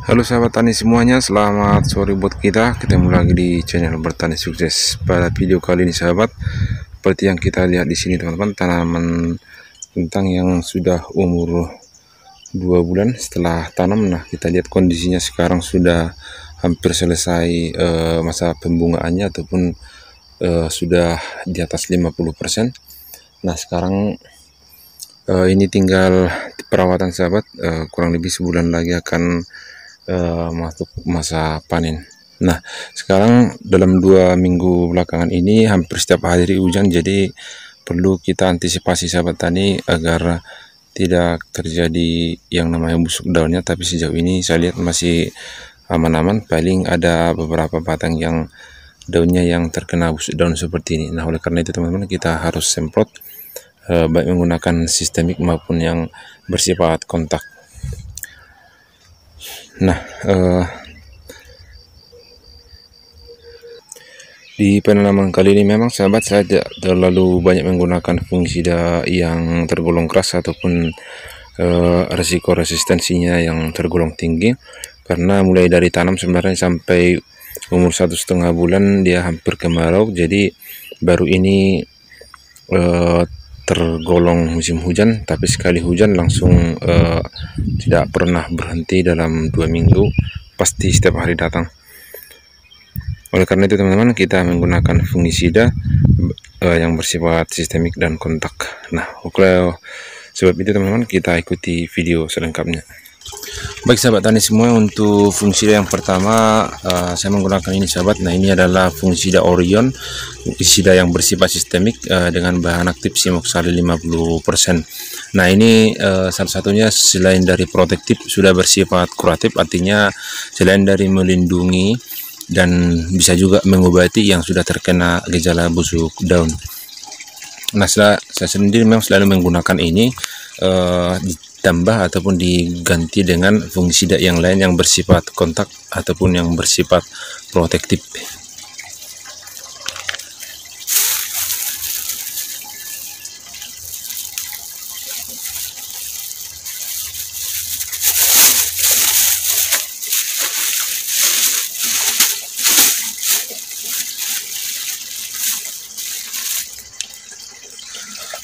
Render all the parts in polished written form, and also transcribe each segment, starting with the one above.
Halo sahabat tani semuanya, selamat sore buat kita. Ketemu lagi di channel Bertani Sukses. Pada video kali ini sahabat, seperti yang kita lihat di sini teman-teman, tanaman kentang yang sudah umur 2 bulan setelah tanam. Nah, kita lihat kondisinya sekarang sudah hampir selesai masa pembungaannya ataupun sudah di atas 50%. Nah, sekarang ini tinggal perawatan sahabat, kurang lebih sebulan lagi akan masuk masa panen. Nah, sekarang dalam 2 minggu belakangan ini hampir setiap hari hujan, jadi perlu kita antisipasi sahabat tani agar tidak terjadi yang namanya busuk daunnya. Tapi sejauh ini saya lihat masih aman-aman, paling ada beberapa batang yang daunnya yang terkena busuk daun seperti ini. Nah, oleh karena itu teman-teman, kita harus semprot baik menggunakan sistemik maupun yang bersifat kontak. Nah, di penanaman kali ini memang sahabat saya tidak terlalu banyak menggunakan fungisida yang tergolong keras ataupun resiko resistensinya yang tergolong tinggi, karena mulai dari tanam sebenarnya sampai umur 1,5 bulan dia hampir kemarau, jadi baru ini tergolong musim hujan, tapi sekali hujan langsung tidak pernah berhenti dalam 2 minggu, pasti setiap hari datang. Oleh karena itu teman-teman, kita menggunakan fungisida yang bersifat sistemik dan kontak. Nah, oke, sebab itu teman-teman, kita ikuti video selengkapnya. Baik sahabat tani semua, untuk fungisida yang pertama saya menggunakan ini sahabat. Nah, ini adalah fungisida Orion, fungisida yang bersifat sistemik dengan bahan aktif Simoxali 50%. Nah, ini salah satunya selain dari protektif sudah bersifat kuratif, artinya selain dari melindungi dan bisa juga mengobati yang sudah terkena gejala busuk daun. Nah, saya sendiri memang selalu menggunakan ini ditambah ataupun diganti dengan fungisida yang lain yang bersifat kontak ataupun yang bersifat protektif.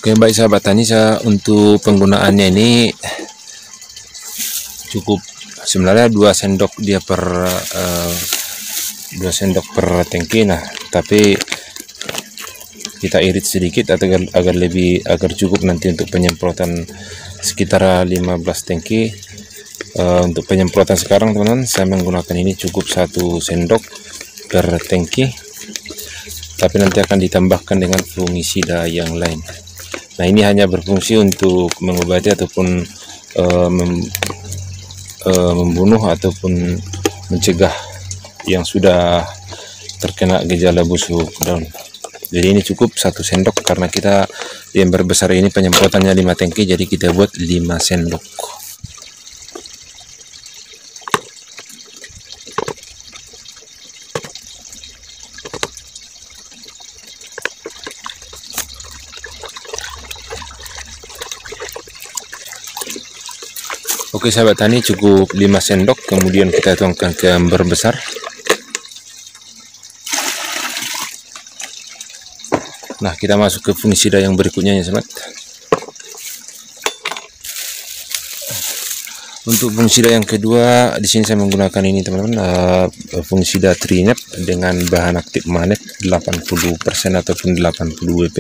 Oke, baik sahabat tani, untuk penggunaannya ini cukup sebenarnya 2 sendok dia per 2 sendok per tangki. Nah, tapi kita irit sedikit agar cukup nanti untuk penyemprotan sekitar 15 tangki. Untuk penyemprotan sekarang teman-teman, saya menggunakan ini cukup 1 sendok per tangki, tapi nanti akan ditambahkan dengan fungisida yang lain. Nah, ini hanya berfungsi untuk mengobati ataupun membunuh ataupun mencegah yang sudah terkena gejala busuk daun. Jadi ini cukup 1 sendok karena kita di ember besar ini penyemprotannya 5 tangki, jadi kita buat 5 sendok. Oke sahabat tani, cukup 5 sendok, kemudian kita tuangkan ke ember besar. Nah, kita masuk ke fungisida yang berikutnya ya sahabat. Untuk fungisida yang kedua, di sini saya menggunakan ini teman-teman, fungisida Trinep dengan bahan aktif Manet 80% ataupun 80 WP.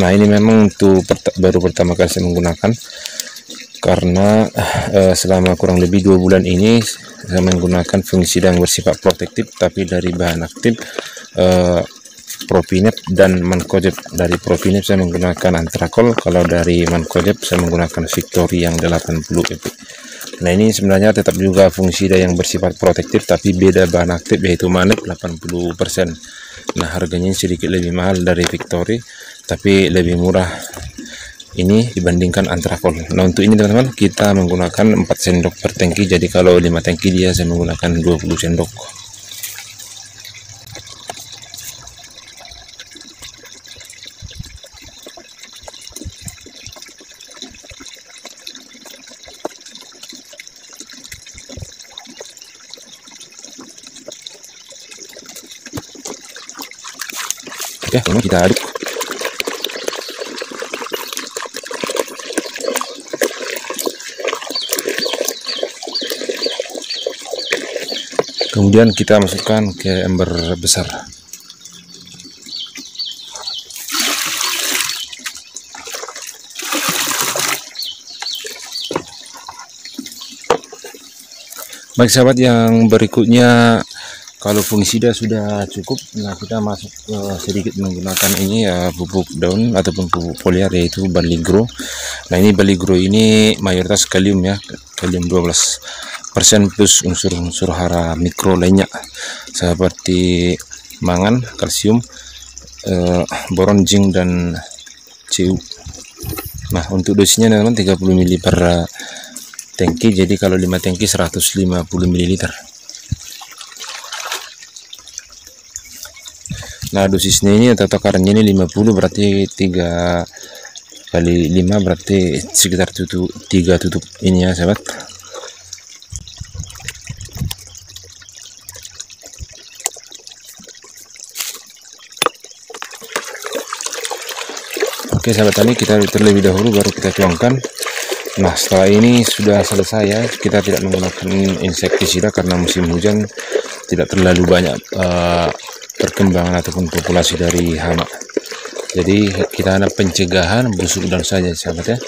Nah, ini memang untuk baru pertama kali saya menggunakan, karena selama kurang lebih 2 bulan ini saya menggunakan fungisida yang bersifat protektif, tapi dari bahan aktif Propinep dan Mancozeb. Dari Propinep saya menggunakan Antrakol, kalau dari Mancozeb saya menggunakan Victory yang 80 EP. Nah, ini sebenarnya tetap juga fungisida yang bersifat protektif, tapi beda bahan aktif, yaitu Manet 80%. Nah, harganya sedikit lebih mahal dari Victory, tapi lebih murah ini dibandingkan Antrakol. Nah, untuk ini teman-teman, kita menggunakan 4 sendok per tangki, jadi kalau 5 tangki dia saya menggunakan 20 sendok. Oke, ini kita aduk. Kemudian kita masukkan ke ember besar. Baik sahabat, yang berikutnya kalau fungisida sudah cukup, nah kita masuk sedikit menggunakan ini ya, pupuk daun ataupun pupuk foliar, yaitu barley grow. Nah ini barley grow ini mayoritas kalium ya, kalium 12% plus unsur-unsur hara mikro lainnya seperti mangan, kalsium, boron, zinc, dan Cu. Nah untuk dosisnya teman-teman 30 ml per tangki, jadi kalau 5 tangki 150 ml. Nah dosisnya ini atau takarannya ini 50, berarti 3 kali 5 berarti sekitar 3 tutup ini ya sahabat. Oke sahabat tani, kita terlebih dahulu baru kita tuangkan. Nah setelah ini sudah selesai ya, kita tidak menggunakan insektisida karena musim hujan tidak terlalu banyak perkembangan ataupun populasi dari hama. Jadi kita ada pencegahan busuk dan saja sahabat ya.